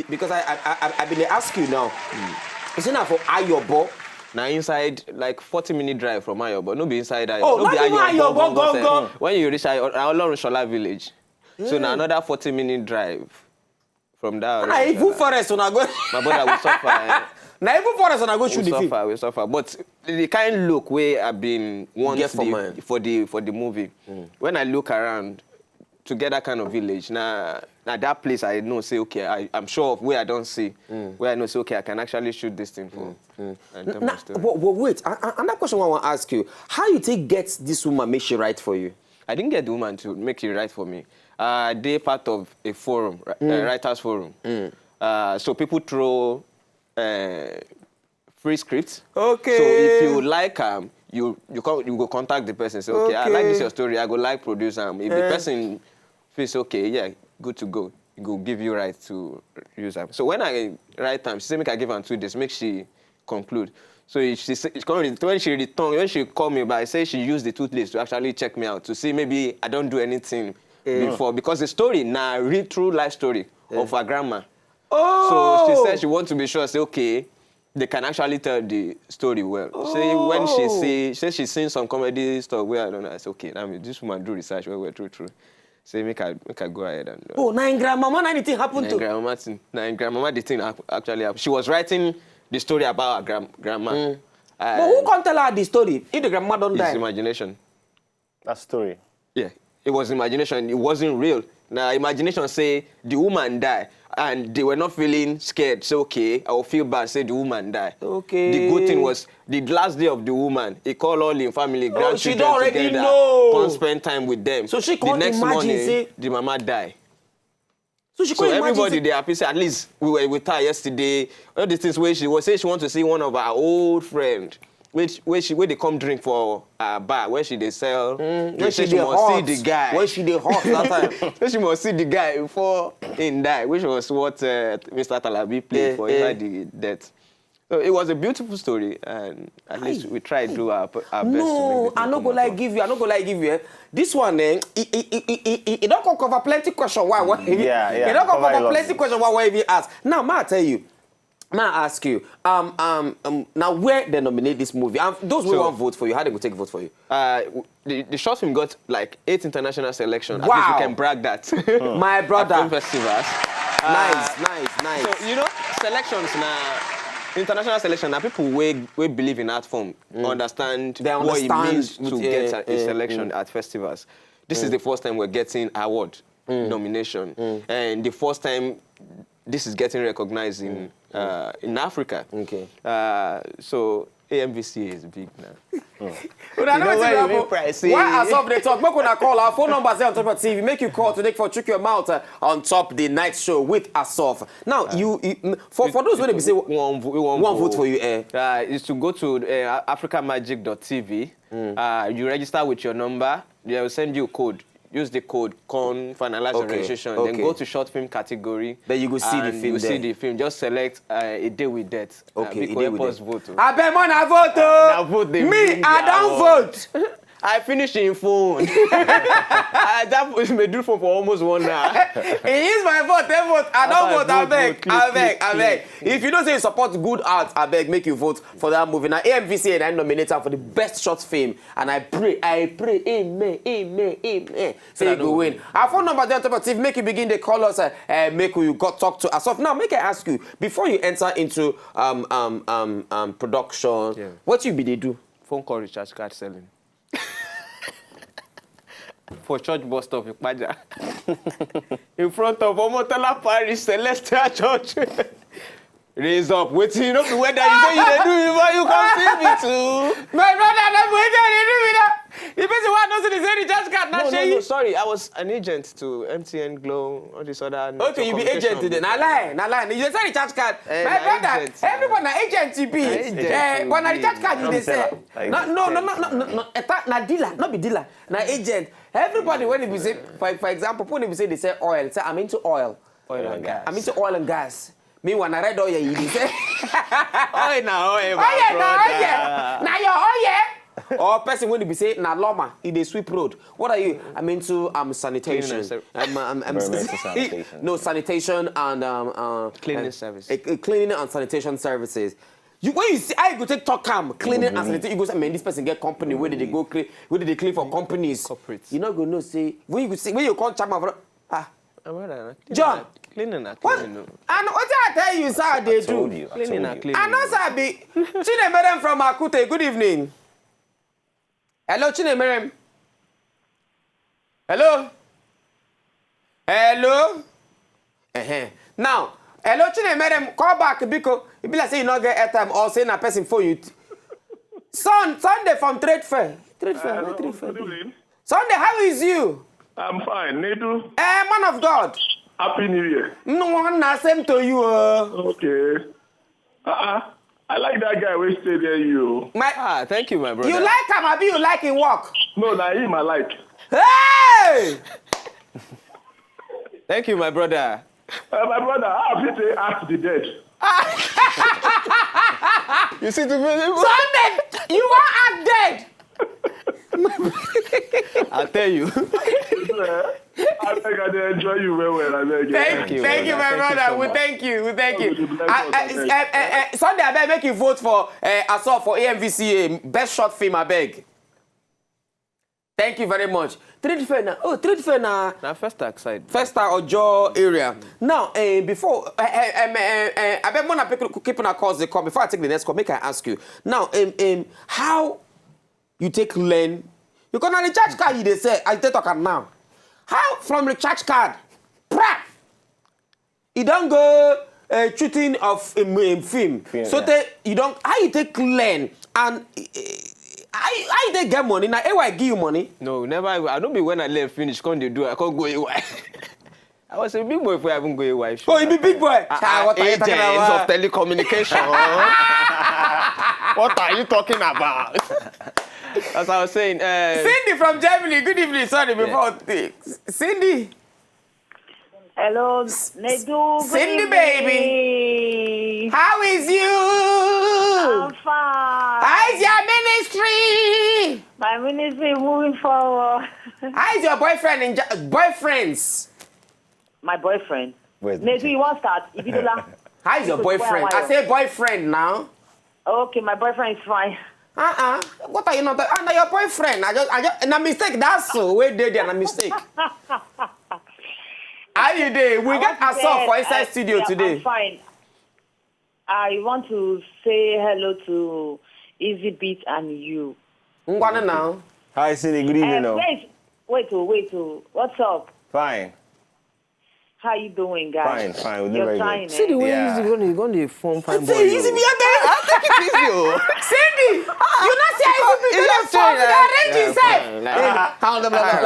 because I've been asking you now. Is it not for Ayobo? Now inside like 40-minute drive from Ayobo, no be inside Ayobo. Oh, no be Ayobo, go. When you reach Olorunshola village, so now another 40-minute drive from that. Nah, even forest when I go. My brother will suffer. Now even forest when I go shoot the film. We suffer. But the kind look where I've been wanting for the movie. When I look around to get that kind of village, now that place I know say okay, I'm sure of where I don't see, where I know say okay, I can actually shoot this thing for. Wait, another question I want to ask you: how you take get this woman make she write for you? I didn't get the woman to make it write for me. They're part of a forum, writers forum. So people throw free scripts. Okay. So if you like you go contact the person. Say okay, I like this your story. I go like produce If the person feels okay, yeah, good to go. It will give you right to use them. So when I write time, she said make I give her 2 days, make she conclude. So when she returned, when she called me back, I say she used the 2 days to actually check me out to see maybe I don't do anything before, because the story now read true life story of her grandma. Oh. So she said she wants to be sure. Say okay, they can actually tell the story well. Say when she says she's seen some comedy stuff where I don't know. I say okay, now this woman do research where true. Say make I go ahead and. Oh, now grandmama, anything happened to? Grandmama, the thing actually happened. She was writing the story about her grandma. But who can tell her the story if the grandma don't die? It's imagination. That story. Yeah, it was imagination. It wasn't real. Now imagination say the woman died. And they were not feeling scared. So, okay, I will feel bad, say the woman died. Okay. The good thing was, the last day of the woman, he called all in family, grandchildren she don't already together, know. Come spend time with them. So she can't the next imagine, morning, say, the mama died. So she can't everybody, imagine, they happy, say, at least we were with her yesterday. All these things where she was saying she wants to see one of her old friends. Where they come drink for a bar, where she they sell. Where she must see the guy. Where she they hot that time. Where she must see the guy before he died, which was what Mr. Talabi played for inside the death. So it was a beautiful story, and at least we tried to do our best to make it. I not go like give you. This one, it don't come cover plenty question. Why? Yeah. It don't come cover plenty question. Why you ask? Now, I tell you. May I ask you, now where they nominate this movie? Those who won't vote for you, how they will take vote for you? The short film got like 8 international selections. Wow. At least we can brag that. My brother. At film festivals. Nice. So, you know, selections now, international selection, now people we believe in art form, understand what it means to get a selection at festivals. This is the first time we're getting award nomination. And the first time this is getting recognized in Africa. Okay. So AMVCA is big now. Why Asurf they talk? Make una call our phone numbers there on top of TV. Make you call today for Trick Your Mouth on top the night show with Asurf. Now for those who they say one vote for you. Is to go to africamagic.tv. You register with your number. They will send you a code. Use the code CON, finalize your registration. Then go to short film category. Then you go see the film. You see the film. Just select A Day with Death. Okay, A Day with Death. Vote. I bet man I vote. Me, I don't vote. I finished in phone. That was my do phone for almost 1 hour. It is my vote. They vote. I don't vote. I beg. If you don't say you support good art, I beg, make you vote for that movie. Now, AMVCA and I nominate her for the best short film. And I pray, amen. Say you go win. Our phone number there on top of TV. Make you begin the call us. Make you go talk to Asurf. Now, make I ask you, before you enter into production, what you be they do? Phone call recharge card selling. For church bus stop in Paja. In front of Omotala Parish Celestial Church. Raise up, waiting, you know the weather you say you dey do before you come see me too. My brother, I'm waiting, they do me that. The person who knows the same recharge card, no, sorry, I was an agent to MTN, Glow, all this other. Okay, you be agent today. Now lie. You say recharge card. My brother, agent, everyone na agent you be. But na recharge card you dey say. No. Na dealer, not be dealer. Na agent. Everybody when they say, for example, when they say oil, say I'm into oil. Oil and gas. I'm into oil and gas. Me when I read oil, you say. Oil, my brother. Now your oil. Or person when you be say na loma, in the sweep road. What are you? I'm into sanitation. Sanitation. No, sanitation and cleaning service. Cleaning and sanitation services. When you see, I go take talk cleaning and sanitation. You go say, man, this person get company. Where did they go clean? Where did they clean for companies? Corporates. You not gonna say when you call chama John. Cleaning. What? And what I tell you, sir, they do. Cleaning. I know, sir, be Chinemerem from Akute. Good evening. Hello, Chinemerem. Hello. Now, hello, Chinemerem. Call back because it be like say you not get airtime or say na person for you. Sunday from Trade Fair. Trade Fair. Sunday, how is you? I'm fine. Nedu. Man of God. Happy New Year. No one na same to you. Okay. I like that guy who stay there. You. Thank you, my brother. You like him, abi you like him work? No, na him I like. Hey! Thank you, my brother. My brother, how have you asked the dead? You see the video? Sunday, you want act dead? I'll tell you. I think I enjoy you very well. Thank you, my brother. We thank you. Sunday, I beg make you vote for Asurf for AMVCA best short film. I beg. Thank you very much. Trade Fair now. Now first tax side. First Ojo area. Now, before I beg more people keeping our calls. They call before I take the next call. Make I ask you now. How you take learn? You can on the charge card. You they say I take talk now. How from the charge card? You don't go shooting of film. So you don't. How you take learn and. I they get money now. I give you money. No, never. I don't be when I left finish. Can't they do? I can't go away. I was a big boy if I haven't go away. Oh, you be big boy. What are you talking about? Of telecommunication. What are you talking about? As I was saying. Cindy from Germany. Good evening. Sorry, before Cindy. Hello, Nedu. Cindy, baby. How is you? I'm fine. How's your ministry? My ministry moving forward. How's your boyfriend and boyfriends? My boyfriend. Where's Nedu, you want to start? How's your boyfriend? I say boyfriend now. Okay, my boyfriend is fine. What are you not? Under your boyfriend? I just, na mistake. That's so. Wait there, na mistake. How you doing? We got Asurf for inside studio today. I'm fine. I want to say hello to Easy Beat and you. Ngwana now. Hi, Cindy. Good evening. Wait. What's up? Fine. How you doing, guys? Fine. We're doing very good. See the way you're going to form fine boy. Easy Beat again. I'll take it easy. Cindy, you not see Easy Beat to the form with the arrange himself.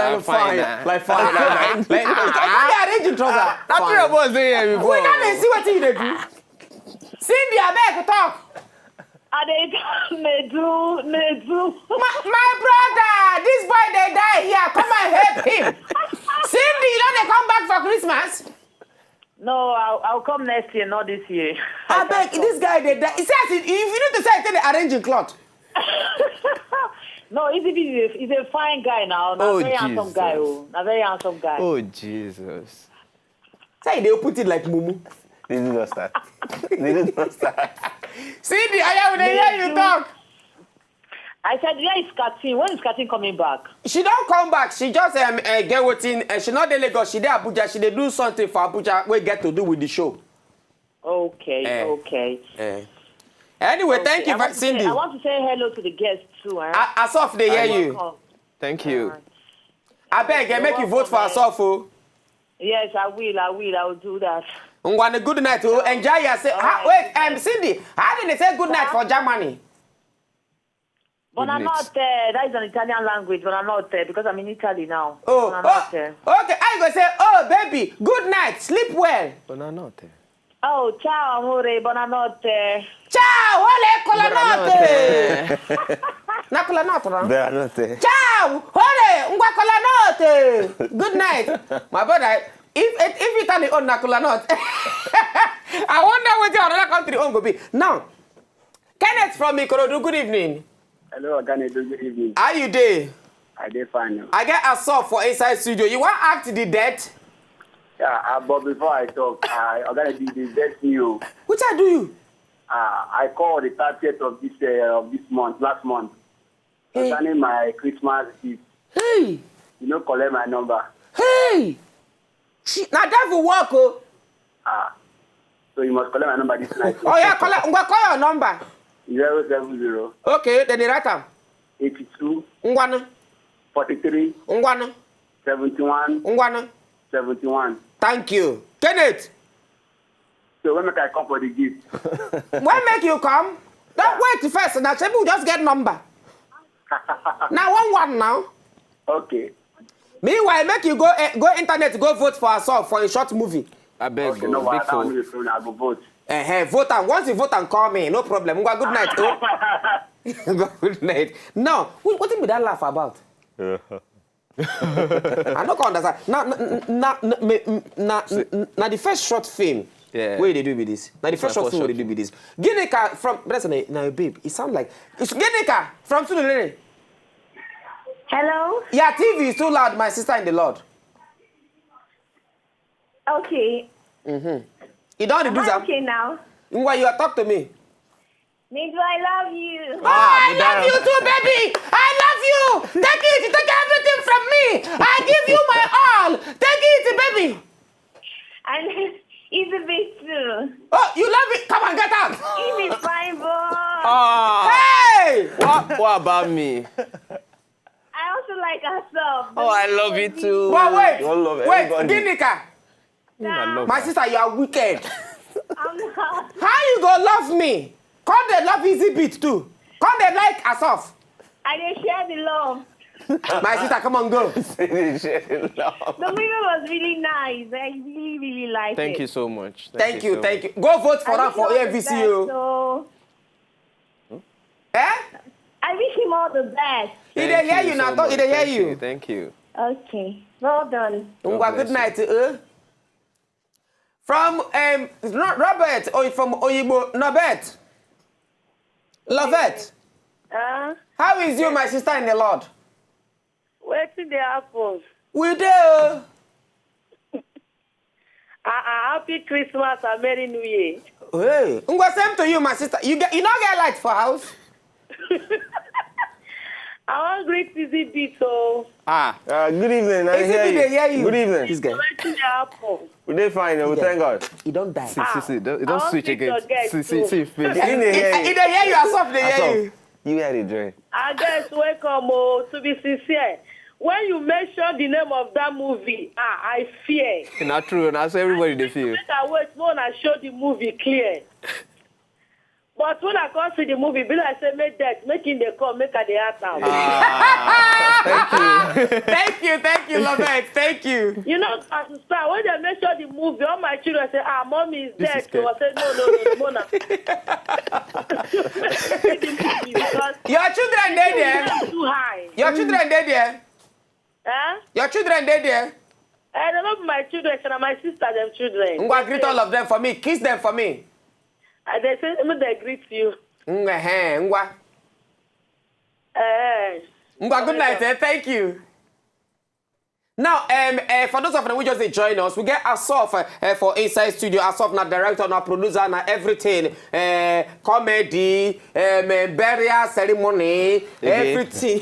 Like fine. Like arrange trouser. That's what I was saying before. We not see what you do. Cindy, I beg talk. Nedu. My brother, this boy they die here. Come and help him. Cindy, you know they come back for Christmas. No, I'll come next year, not this year. I beg, this guy they die. He says if you need to say, I tell the arranging cloth. No, he's a fine guy now. A very handsome guy. A very handsome guy. Oh, Jesus. Say they put it like mumu. They did not start. Cindy, I will hear you talk. I said, yeah, it's Katin. When is Katin coming back? She don't come back. She just get waiting. She not the Lagos. She there Abuja. She dey do something for Abuja. We get to do with the show. Okay. Anyway, thank you, Cindy. I want to say hello to the guests too. Asurf, they hear you. Thank you. I beg, make you vote for Asurf. Yes, I will. I will do that. Ngwane, good night. Enjoy yourself. Wait, Cindy, how did they say good night for Germany? Buonanotte. That is an Italian language. Buonanotte, because I'm in Italy now. Okay, I go say, baby, good night. Sleep well. Buonanotte. Oh, ciao, amore. Buonanotte. Ciao, ole colanotte. Na colanotte, no? Buonanotte. Ciao, ole, ngwa colanotte. Good night. My brother, if Italy own na colanotte, I wonder what the other country own go be. Now, Kenneth from IKORODU, good evening. Hello, Oganedo. Good evening. How you dey? I dey fine. I get Asurf for inside studio. You want act the debt? Yeah, but before I talk, Oganedo, the best new. Which I do you? I called the 30th of this month, last month, concerning my Christmas gift. Hey! You know, collect my number. Hey! Now that will work, oh. So you must collect my number this night. Oh yeah, call your number. 070 Okay, then the write am. 82 Ngwana. 43 Ngwana. 71 Ngwana. 71. Thank you. Kenneth. So when make I come for the gift? When make you come? Don't wait first. Now, people just get number. Now, one now. Okay. Meanwhile, make you go internet, go vote for Asurf for a short movie. I beg Okay, no, I don't need to I go vote. Vote and once you vote and call me, no problem. Good night. Oh. Good night. Now, what did that laugh about? I don't understand. Now the first short film. Yeah. Where they do with this? Now the first short film where they do with this. GINIKA from now babe, it sounds like it's GINIKA from SURULERE. Hello? Yeah, TV is too loud, my sister in the Lord. Okay. You don't reduce them. Okay now. Why you are talk to me? Nidu, I love you. I love you too, baby. I love you. Take it. Take everything from me. I give you my all. Take it, baby. And he's a bit too. Oh, you love it? Come on, get out. He's a fine boy. Hey! What about me? I also like Asurf. Oh, I love you too. But wait, You all love wait, everybody. GINIKA. My sister, you are wicked. I'm not. How you go love me? Come they love easy beat too. Come they like Asurf. I didn't share the love. My sister, come on, go. The movie was really nice. I really, really liked it. Thank you so much. Thank you. Go vote for her for AMVCU. So, Eh? I wish him all the best. He dey hear you now. He dey hear you. Thank you. Okay. Well done. Good night. From Robert or from Oyibo Nobet. Lovette. How is you, my sister in the Lord? Where did they happen? We do. Happy Christmas and Merry New Year. Hey, same to you, my sister. You not get light for house? I want great easy beat, so. Good evening. I hear you. Good evening. This guy. Where did they happen? We're fine. We thank God. He don't die. See, don't switch again. See, face. He dey hear you, Asurf dey hear you. You had it, Dre. I guess welcome, to be sincere. When you mention the name of that movie, I fear. Not true. That's everybody they feel. Make I wait when I show the movie clear. But when I come see the movie, be like say make that, making the call, make the heart out. Thank you, Lovette. Thank you. You know, as a star, when they mention the movie, all my children say, mommy is dead. So I said, no, Mona. Your children dead there. Too high. Your children dead there. Huh? Your children dead there. I don't know my children, and my sister, them children. Greet all of them for me. Kiss them for me. They say, they greet you. Ngwa. Good night. Thank you. Now, for those of them who just join us, we get Asurf for Inside Studio. Asurf, na director, na producer, na everything. Comedy, burial ceremony, everything.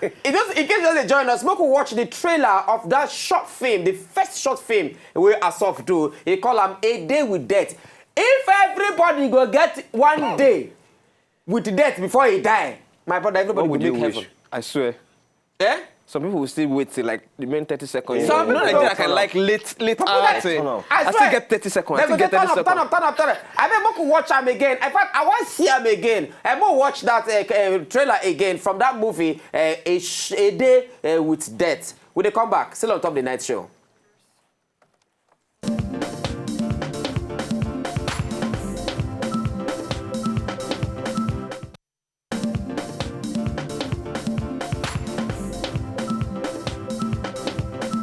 In case you just join us, we could watch the trailer of that short film, the first short film where Asurf do. He call him A Day with Death. If everybody go get one day with death before he die, my brother, everybody will make heaven. I swear. Eh? Some people will still wait till like the main 30 seconds. Some people I can like late hours. I still get 30 seconds. I still get 30 seconds. Turn up. I mean, I watch him again. In fact, I want to see him again. I will watch that trailer again from that movie, A Day with Death. Will they come back? Still on Top of the Night Show.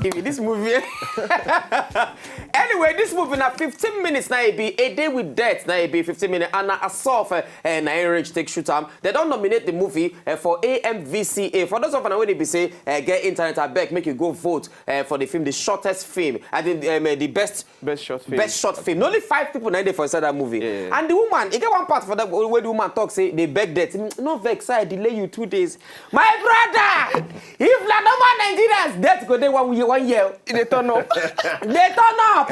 This movie. Anyway, this movie now 15 minutes now it be A Day with Death now it be 15 minutes and Asurf and Rich take shoot am. They don't nominate the movie for AMVCA. For those of you when they be say get internet I beg make you go vote for the film, the shortest film. I think the best short film. Best short film. Only 5 people now there for that movie. Yeah. And the woman, you get one part for that where the woman talk say they beg death. No vex, I delay you 2 days. My brother, if la normal Nigerians death go there 1 year. They turn up. They turn up.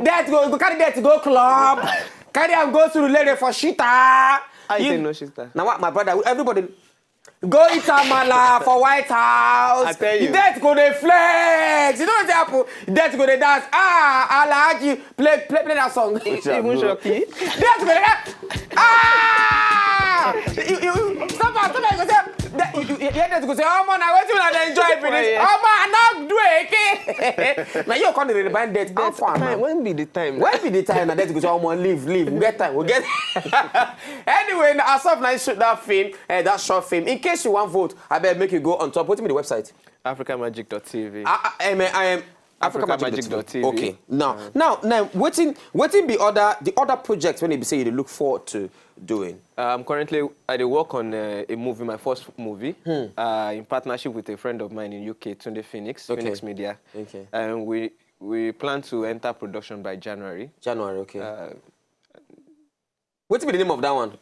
Death go carry death to go club. Carry am go SURULERE for shita. I didn't know shita. Now what, my brother? Everybody go eat amala for White House. I tell you. Death go dey flex. You know what happen? Death go dey dance. Alhaji, play that song. Even Shoki. Death go dey dance. Stop. You go say. You hear that? You go say, oh man, I want you to enjoy finish. Oh man, I not do it. Now you come to the band death. How far, man? When be the time? When be the time? And death go say, oh man, leave. We get time. We get. Anyway, Asurf now shoot that film, that short film. In case you want vote, I better make you go on top. What's the website? AfricaMagic.tv. I am AfricaMagic.tv. Okay. Now, waiting the other projects when you say you look forward to doing. Currently, I work on a movie, my first movie, in partnership with a friend of mine in UK, Tunde Phoenix, Phoenix Media. Okay. And we plan to enter production by January. January, okay. What's the name of that one?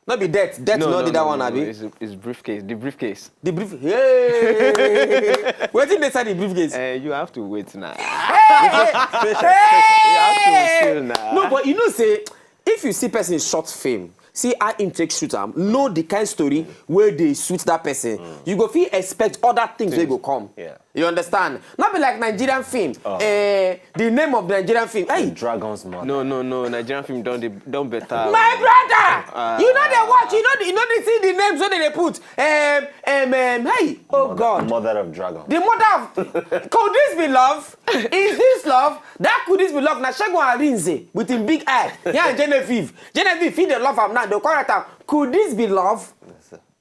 Not be death. Death no, did that one, Abi. It's briefcase. The briefcase. The briefcase. Hey! Where did they say the briefcase? You have to wait now. Hey! You have to wait now. No, but you know, say if you see person short film, see how intake shoot am, know the kind of story where they shoot that person. You go feel expect other things they go come. Yeah. You understand? Not be like Nigerian film. The name of the Nigerian film. Hey. Dragon's Mouth. No. Nigerian film done better. My brother! You know they watch, you know they see the names where they put. Hey, oh God. Mother of Dragon. The mother of. Could this be love? Is this love? That could this be love? Now Shegun Arinze with him big eye. Yeah, and Genevieve. Genevieve feed the love am now. They call it out. Could this be love?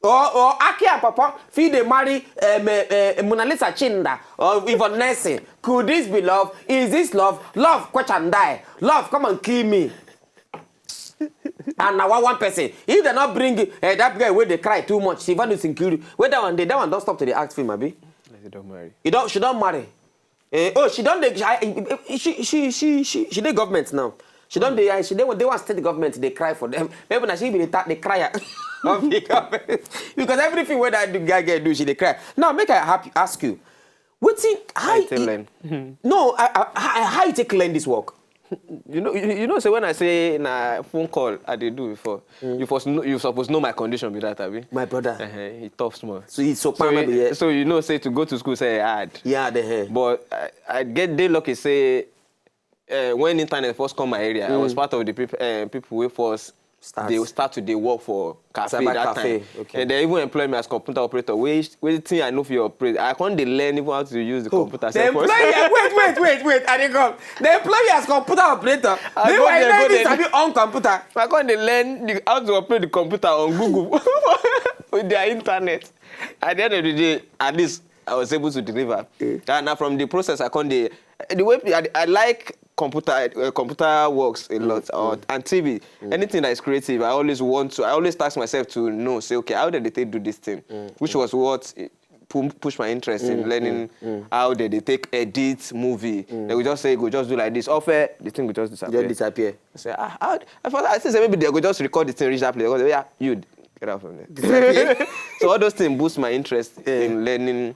Or Aki and Papa feed they marry Mona Lisa Chinda or even Nessie. Could this be love? Is this love? Love, quench and die. Love, come and kill me. And now one person. If they not bring that guy where they cry too much, she want to include. Where that one don't stop to the act film, maybe. She don't marry. She don't marry. She don't. She did government now. She don't. They want state government. They cry for them. Maybe now she be the crier of the government because everything where that guy get do, she they cry. Now make I ask you, what's it? How you take learn this work? You know. So when I say na phone call, I did do before. You supposed to know my condition with that, Abi. My brother. He tough small. So he's so you know, say to go to school, say hard. Yeah, the hair. But I get day lucky say when internet first come my area, I was part of the people who first they start to work for cafe that time. Okay. And they even employ me as computer operator. Wait, thing I know for your operator. I can't learn even how to use the computer. They employ you, wait. I didn't come. They employ you as computer operator. They were learning on computer. I can't learn how to operate the computer on Google with their internet. At the end of the day, at least I was able to deliver. And now from the process, I can't the way I like computer works a lot and TV. Anything that is creative, I always task myself to know, say, okay, how did they do this thing? Which was what pushed my interest in learning how did they take edit movie. They would just say, go just do like this. Offer, the thing would just disappear. I say, I think maybe they would just record the thing, reach that place. Go, yeah, you get out from there. So all those things boost my interest in learning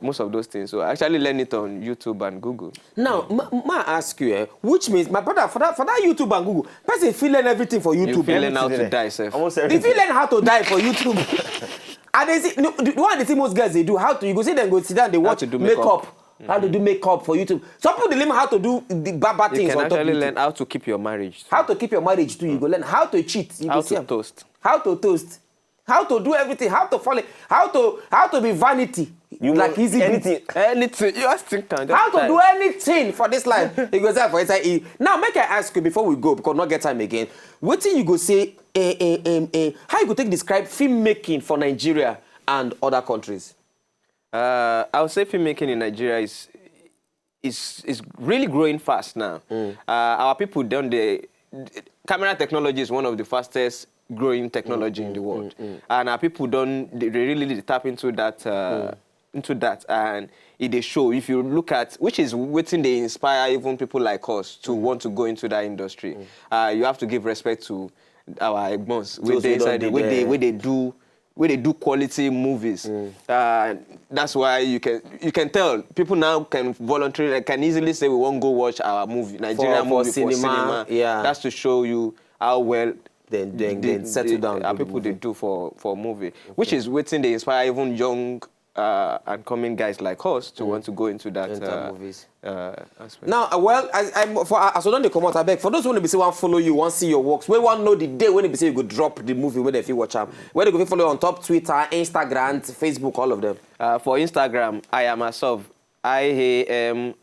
most of those things. So I actually learn it on YouTube and Google. Now, I ask you, which means, my brother, for that YouTube and Google, person feel learn everything for YouTube. You feel learn how to die, sir. If you learn how to die for YouTube, and they see, the one they see most guys they do, how to, you go see them go sit down, they watch to do makeup. How to do makeup for YouTube. Some people they learn how to do the bad things. You can actually learn how to keep your marriage. How to keep your marriage too. You go learn how to cheat. How to toast. How to toast. How to do everything. How to follow. How to be vanity. You like easy anything. You just think how to do anything for this life. It goes out for inside. Now make I ask you before we go because not get time again. What thing you go say? How you go describe filmmaking for Nigeria and other countries? I would say filmmaking in Nigeria is really growing fast now. Our people camera technology is one of the fastest growing technology in the world, and our people they really tap into that. And they show, if you look at, which is waiting, they inspire even people like us to want to go into that industry. You have to give respect to our egbons where they do quality movies. That's why you can tell people now can voluntarily, can easily say we won't go watch our movie, Nigerian movie for cinema. Yeah, that's to show you how well then settle down. Our people they do for movie, which is waiting, they inspire even young and coming guys like us to want to go into that movies. Aspect. Now, well, as don't they come out, I beg, for those who want to say want follow you, want see your works, we want know the day when they say you go drop the movie, where if you watch them, where they go follow you on top Twitter, Instagram, Facebook, all of them. For Instagram, I am Asurf, IAMASURF.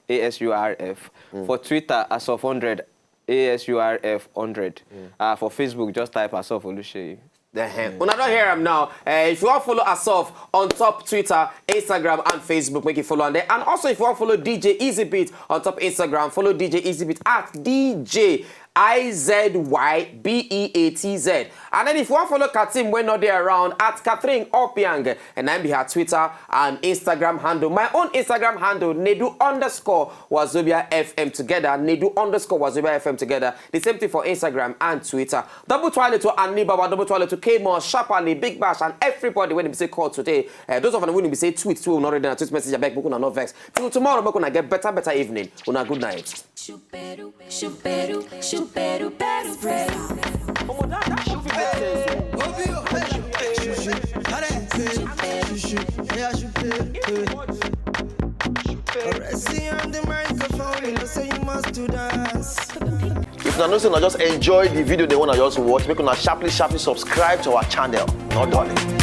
For Twitter, Asurf 100, ASURF 100. For Facebook, just type Asurf Oluwaseyi. When I don't hear him now, if you want to follow Asurf on top Twitter, Instagram, and Facebook, make it follow on there. And also, if you want to follow DJ EasyBeat on top Instagram, follow DJ EasyBeat at DJ IZYBEATZ. And then if you want to follow Katim when not there around, at Catherine Opiang, and I'm her Twitter and Instagram handle. My own Instagram handle, Nedu_Wazobia FM together. Nedu_Wazobia FM together. The same thing for Instagram and Twitter. Double twilight to Anibaba, double twilight to K-Mo, Sharply, Big Bash, and everybody when they say call today. Those of them when they say tweet too, not ready, tweet message back, but not vex. Till tomorrow, we're gonna get better evening. Una good night. If you know, just enjoy the video they want to just watch, make una sharply subscribe to our channel. Not darling.